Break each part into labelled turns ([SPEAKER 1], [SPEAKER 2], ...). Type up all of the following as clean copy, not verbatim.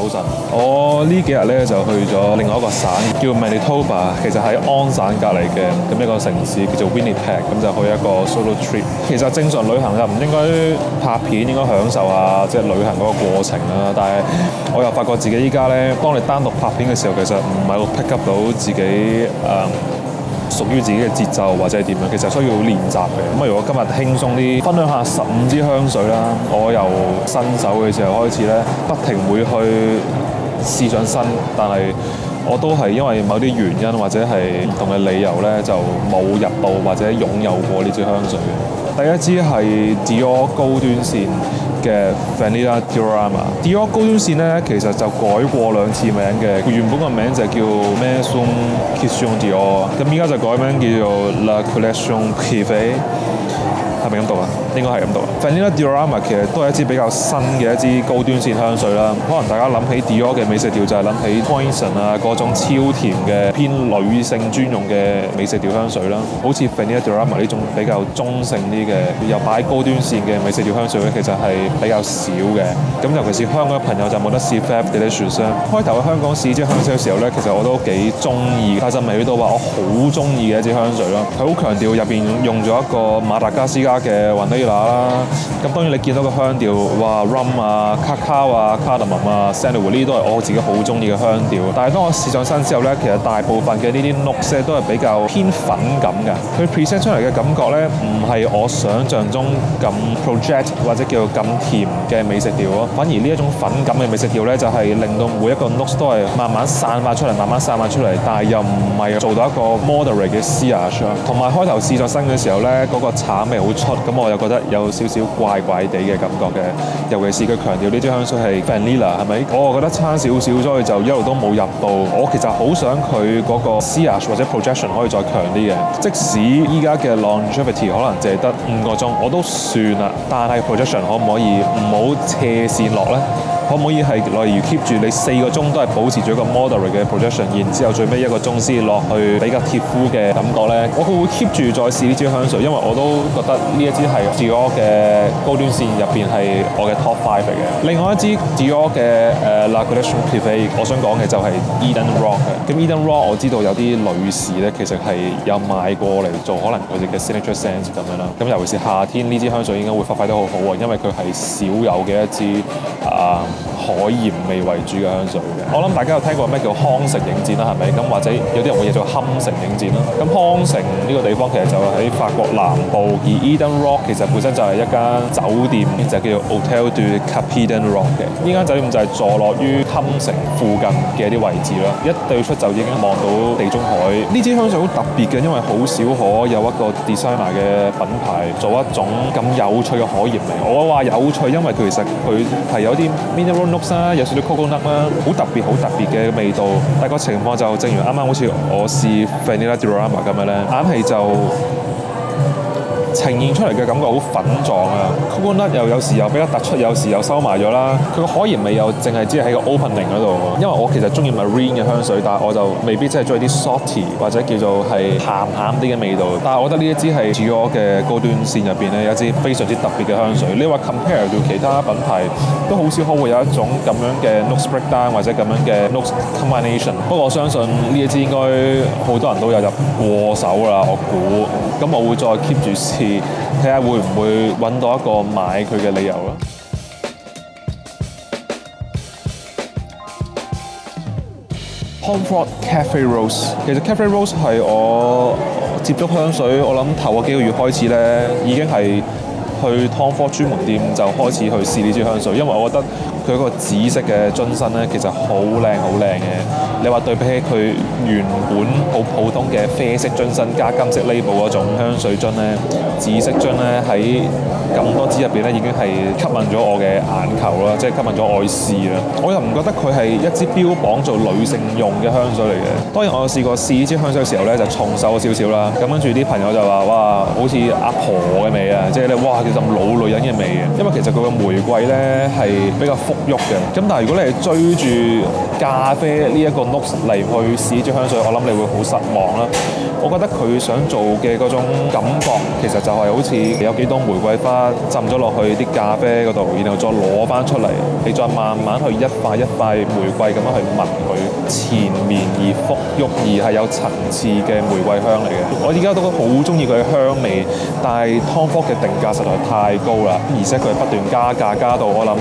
[SPEAKER 1] 早晨，我呢幾日咧就去咗另外一個省叫 Manitoba， 其實喺安省隔離嘅咁一個城市叫做 Winnipeg， 咁就去一個 solo trip。其實正常旅行就唔應該拍片，應該享受下即係旅行嗰個過程啦。但係我又發覺自己依家咧，當你單獨拍片嘅時候，其實唔係好 pick up 到自己屬於自己嘅節奏或者係點樣，其實需要練習嘅。咁如果今日輕鬆啲，分享下15支香水啦。我由新手嘅時候開始咧，不停會去試上身，但係我都係因為某啲原因或者係唔同嘅理由咧，就冇入到或者擁有過呢支香水嘅。第一支係 Dior 高端線嘅 Vanilla Diorama。Dior 高端線咧，其實就改過2次名嘅，佢原本個名就叫 Maison Christian Dior， 咁依家就改名叫做 La Collection Privée。係咪咁讀啊？應該係咁讀。Vanilla Diorama 其實都係一支比較新嘅一支高端線香水啦。可能大家諗起 Dior 嘅美食調就係諗起 Poison 啊嗰種超甜嘅偏女性專用嘅美食調香水啦。好似 Vanilla Diorama 呢種比較中性啲嘅又擺高端線嘅美食調香水咧，其實係比較少嘅。咁尤其是香港嘅朋友就冇得試 Fab Delicious 啦。開頭喺香港試支香水嘅時候咧，其實我都幾中意，但係就未到話我好中意嘅一支香水咯。佢好強調入邊用咗一個馬達加斯加嘅雲尼拿啦，咁當然你見到個香調，哇 rum 啊、cacao 啊、cardamom 啊、sandalwood 呢啲都係我自己好中意嘅香調。但係當我試上身之後咧，其實大部分嘅呢啲 notes 都係比較偏粉感嘅。佢 present 出嚟嘅感覺咧，唔係我想象中咁 project 或者叫做咁甜嘅美食調咯。反而呢一種粉感嘅美食調咧，就係令到每一個 notes 都係慢慢散發出嚟，慢慢散發出嚟，但係又唔係做到一個 moderate 嘅 sillage。同埋開頭試上身嘅時候咧，嗰個橙味好出，咁我又覺得有少少怪怪地嘅感覺嘅。尤其是佢強調呢支香水係 vanilla， 係咪？我覺得差少少，所以就一路都冇入到。我其實好想佢嗰個 sillage 或者 projection 可以再強啲嘅。即使依家嘅 longevity 可能淨係得5個鐘，我都算啦。但係 projection 可唔可以唔好斜線落咧？可唔可以係例如 keep 住你4個鐘都係保持住一個 moderate 嘅 projection， 然之後最尾1個鐘先落去比較貼膚嘅感覺咧？我會 keep 住再試呢支香水，因為我都覺得呢一支係 Dior 嘅高端線入邊係我嘅 top 5嚟嘅。另外一支 Dior 嘅La Collection Privée， 我想講嘅就係 Eden Rock 嘅。咁 Eden Rock 我知道有啲女士咧，其實係有買過嚟做可能佢哋嘅 signature scent 咁樣啦。咁尤其是夏天呢支香水應該會發揮得好好喎，因為佢係少有嘅一支海鹽味為主嘅香水嘅。我諗大家有聽過咩叫康城影展啦，係咪？咁或者有啲人會叫做堪城影展啦。咁康城呢個地方其實就喺法國南部，而 Eden Rock 其實本身就係一間酒店，就叫做 Hotel du Cap Eden Rock 嘅。呢間酒店就係坐落於堪城附近嘅一啲位置啦。一對出就已經望到地中海。呢支香水好特別嘅，因為好少可有一個 designer 嘅品牌做一種咁有趣嘅海鹽味。我話有趣，因為其實佢係有啲 mineral notes 啦，有少少 coconut 啦，好特別嘅味道。但係個情況就正如啱啱好似我試 Vanilla Diorama 咁樣咧，硬係就呈現出嚟嘅感覺好粉狀啊 ，coconut 又有時又比較突出，有時又收埋咗啦。佢個海鹽味又淨係只係喺個 opening 嗰度。因為我其實中意 marine 嘅香水，但係我就未必真係中意啲 salty 或者叫做係鹹啲嘅味道。但係我覺得呢一支係 Dior 嘅高端線入邊咧，有一支非常之特別嘅香水。你話 compare 到其他品牌，都好少可會有一種咁樣嘅 notes breakdown 或者咁樣嘅 notes combination。不過我相信呢一支應該好多人都有入過手啦，我估。咁我會再 keep 住試，睇下會唔會揾到一個買佢嘅理由啦。Tom Ford Cafe Rose， 其實 Cafe Rose 係我接觸香水，我諗頭嗰幾個月開始咧，已經係去 Tom Ford 專門店就開始去試呢支香水，因為我覺得佢嗰個紫色嘅樽身咧，其實好靚嘅。你話對比起佢原本好普通嘅啡色樽身加金色 label 嗰種香水樽咧，紫色樽咧喺咁多支入邊咧，已經係吸引咗我嘅眼球啦，即係吸引咗我去試啦。我又唔覺得佢係一支標榜做女性用嘅香水嚟嘅。當然我有試過試呢支香水嘅時候咧，就重手少少啦。咁跟住啲朋友就話：哇，好似阿婆嘅味啊！即係咧，哇，其實老女人嘅味嘅。因為其實佢個玫瑰咧係比較馥郁嘅。咁但係如果你係追住咖啡呢一個 notes 嚟去試呢支香水，我諗你會好失望啦。我覺得佢想做嘅嗰種感覺，其實就係好似有幾朵玫瑰花浸咗落去啲咖啡嗰度，然後再攞翻出嚟，你再慢慢去一塊一塊玫瑰咁樣去聞佢，纏綿而馥郁，而係有層次嘅玫瑰香嚟嘅。我而家都好中意佢嘅香味，但係 Tom Ford 嘅定價實在太高啦，而且佢不斷加價，加到我諗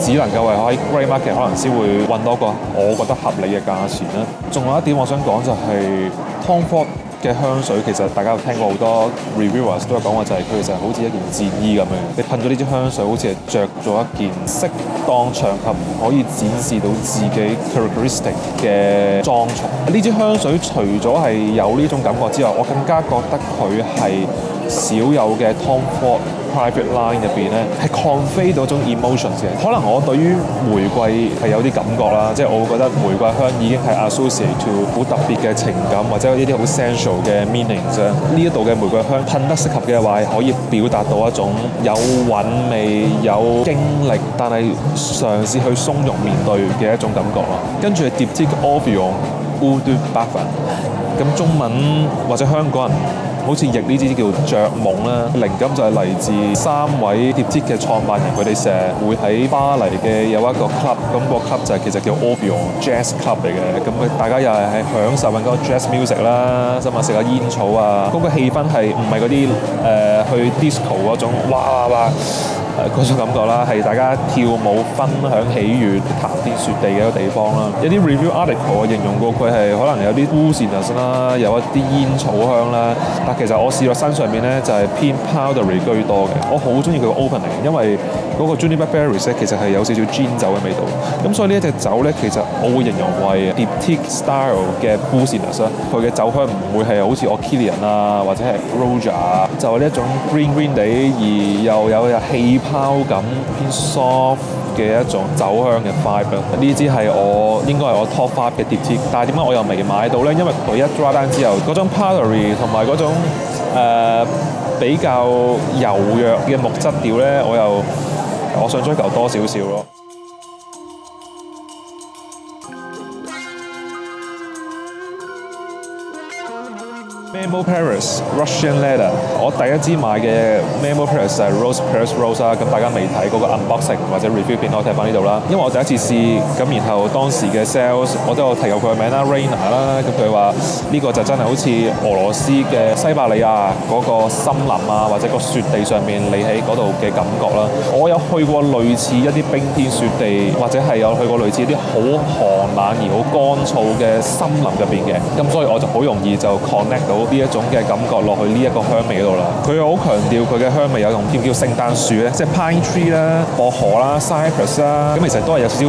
[SPEAKER 1] 只能夠係喺 Grey Market 可能先會揾到個我覺得合理嘅價錢啦。仲有一點我想講就係 Tom Ford嘅香水，其實大家有聽過好多 reviewers 都有講過，就係佢其實好似一件戰衣咁樣，你噴咗呢支香水好似係着咗一件適當場合可以展示到自己 characteristic 嘅裝束。呢支香水除咗係有呢種感覺之外，我更加覺得佢係少有嘅 Tom Ford private line 入邊咧，係 convey 到種 emotions 嘅。可能我對於玫瑰係有啲感覺啦，即係我會覺得玫瑰香已經係 associate to 好特別嘅情感，或者有呢啲好 sensual 嘅 meanings 啫。呢一度嘅玫瑰香噴得適合嘅話，係可以表達到一種有韻味、有經歷，但係嘗試去鬆容面對嘅一種感覺咯。跟住係 Diptyque Orvillon Eau de Parfum，咁中文或者香港人好似譯呢支叫着夢啦，靈感就係嚟自3位 Diptyque 嘅創辦人，佢哋成日會喺巴黎嘅有一個 club， 咁個 club 就係其實叫 Orvillon Jazz Club 嚟嘅，咁大家又係享受緊嗰個 jazz music 啦，甚至食下煙草啊，嗰個氣氛係唔係嗰啲去 disco 嗰種哇哇嗰種感覺啦，係大家跳舞、分享喜悅、談天說地嘅一個地方啦。有啲 review article 我形容過佢係可能有啲 booziness 啦，有一啲煙草香啦。但其實我試落身上面咧就係偏 powdery 居多嘅。我好中意佢個 opening，因為嗰個 Juniper Berries 咧其實係有少少 gin 酒嘅味道。咁所以呢一隻酒咧，其實我會形容為 Diptyque style 嘅 booziness 啦。佢嘅酒香唔會係好似 Kilian 啊或者係 Roja 啊，就係呢一種 green 地而又有氣泡感偏 soft 嘅一種酒香嘅 vibe。呢支係我應該係我 top 5嘅 Diptyque， 但係點解我又未買到咧？因為佢一 dry down 之後嗰種 powdery 同埋嗰種比較柔弱嘅木質調咧，我想追求多少少咯。Memo Paris Russian Leather， 我第一支買嘅 Memo Paris 就係 Rose Paris Rose 啦。咁大家未睇嗰個 unboxing 或者 review 片，可以睇翻呢度啦。因為我第一次試，咁然後當時嘅 sales 我都有提過佢嘅名啦 ，Rainer 啦。咁佢話呢個就真係好似俄羅斯嘅西伯利亞嗰個森林啊，或者個雪地上面你喺嗰度嘅感覺啦。我有去過類似一啲冰天雪地，或者係有去過類似一啲好寒冷而好乾燥嘅森林入邊嘅。咁所以我就好容易就 connect 到呢一種嘅感覺落去呢一個香味嗰度啦。佢好強調佢嘅香味有種叫聖誕樹咧，即係 pine tree 啦、薄荷啦、cypress 啦，咁其實都係有少少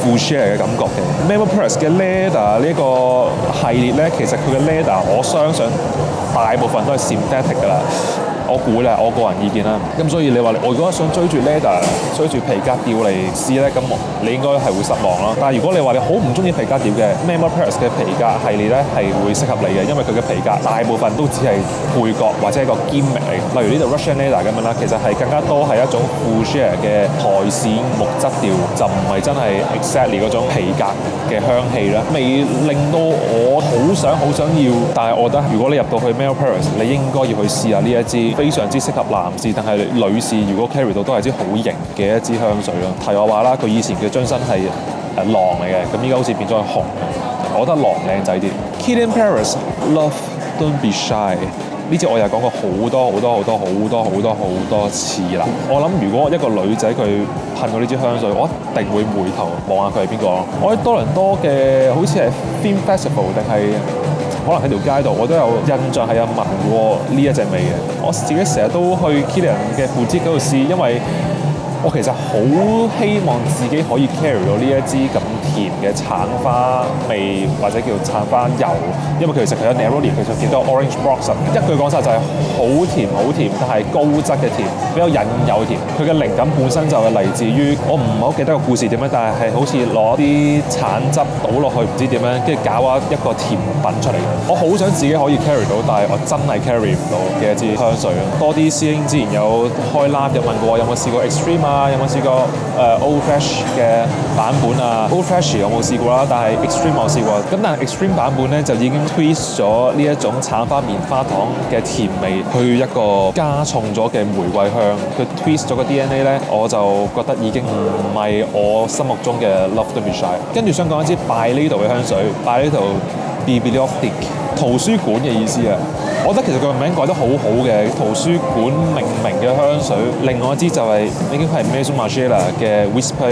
[SPEAKER 1] fuchsia 嘅感覺嘅。Memo Paris 嘅 leather 呢個系列咧，其實佢嘅 leather 我相信大部分都係 synthetic 㗎啦。我估咧，我個人意見啦。咁所以你話我如果想追住 leather、追住皮革調嚟試咧，咁你應該係會失望咯。但係如果你話你好唔中意皮革調嘅 Memo Paris 嘅皮革系列咧，係會適合你嘅，因為佢嘅皮革大部分都只係配角或者係一個 gimmick 嚟。例如呢度 Russian Leather 咁樣啦，其實係更加多係一種 fuchsia 嘅苔蘚木質調，就唔係真係 exactly 嗰種皮革嘅香氣啦。未令到我好想要，但係我覺得如果你入到去 Memo Paris，你應該要去試下呢一支。非常之適合男士，但係女士如果 carry 到都係支好型嘅一支香水咯。題外話啦，佢以前嘅樽身係狼嚟嘅，咁依家好似變咗係紅嘅。我覺得狼靚仔啲。Kilian Paris Love Don't Be Shy 呢支我又講過好多次啦。我諗如果一個女仔佢噴過呢支香水，我一定會回頭望下佢係邊個。我喺多倫多嘅好似係 Film Festival 定係。可能喺條街度，我都有印象係有聞過呢一隻味嘅。我自己成日都去 Kilian 嘅 boutique 嗰度試，因為我其實好希望自己可以 carry 到呢一支咁甜嘅橙花味，或者叫橙花油，因為其實佢有 Neroli， 其實見到 Orange Blossom。一句講晒就係好甜，但係高質嘅甜，比較引誘甜。佢嘅靈感本身就係嚟自於我唔係好記得個故事點樣，但係好似攞啲橙汁倒落去唔知點樣，跟住搞一個甜品出嚟嘅。我好想自己可以 carry 到，但係我真係 carry 唔到嘅一支香水咯。多啲師兄之前有開 lab 有問過我有冇試過 Extreme 啊？有冇試過Old Fresh 嘅版本啊？Old Fresh 我冇試過啦，但係 Extreme 我試過。咁但係 Extreme 版本咧就已經 twist 咗呢一種橙花棉花糖嘅甜味，去一個加重咗嘅玫瑰香。佢 twist 咗個 DNA 咧，我就覺得已經唔係我心目中嘅 Love Don't Be Shy。跟住想講一支 By Little 嘅香水 ，By Little Bibliothèque 圖書館嘅意思啊！我覺得其實佢個名改得好好嘅，圖書館命名嘅香水。另外一支就係已經係 Maison Margiela 嘅 Whisper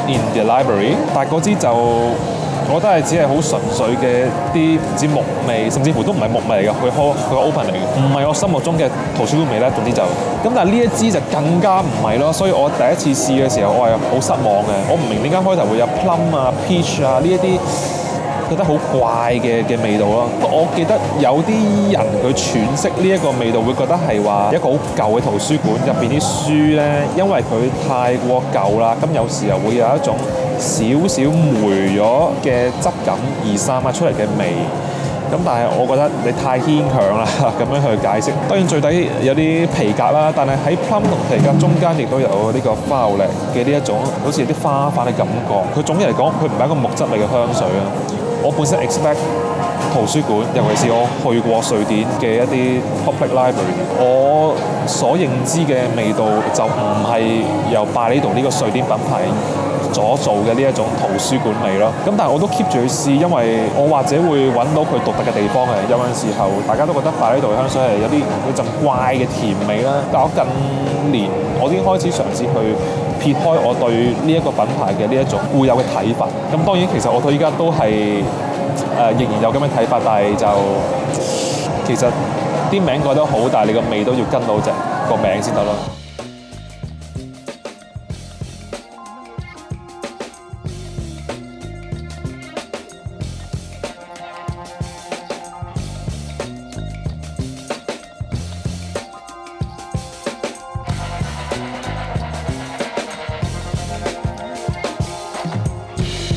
[SPEAKER 1] in the Library， 但係嗰支就我覺得係只係好純粹嘅啲唔知木味，甚至乎都唔係木味嚟嘅，佢 open 嚟嘅，唔係我心目中嘅圖書館味咧。總之就咁，但係呢一支就更加唔係咯。所以我第一次試嘅時候，我係好失望嘅。我唔明點解開頭會有 plum 啊、peach 啊呢一啲。覺得好怪嘅味道咯。我記得有啲人佢詮釋呢一個味道，會覺得係話一個好舊嘅圖書館入邊啲書呢，因為佢太過舊啦，咁有時候會有一種少少霉咗嘅質感而散發出嚟嘅味。咁但係我覺得你太牽強啦，咁樣去解釋。當然最底有啲皮革啦，但係喺 plum 同皮革中間亦都有呢個花牛力嘅呢一種，好似有啲花瓣嘅感覺。佢總之嚟講，佢唔係一個木質味嘅香水啊。我本身 expect 圖書館，尤其是我去過瑞典嘅一啲 public library， 我所認知嘅味道就唔係由By Little呢個瑞典品牌所做嘅呢一種圖書館味咯。咁但係我都 keep 住去試，因為我或者會揾到佢獨特嘅地方嘅。有陣時候大家都覺得By Little嘅香水係有啲有陣怪嘅甜味啦，但我近年我已經開始嘗試去撇開我對呢一個品牌嘅呢一種固有嘅睇法。咁當然其實我到依家都係仍然有咁嘅睇法，但係就其實啲名改得好，但係你個味都要跟到隻個名先得咯。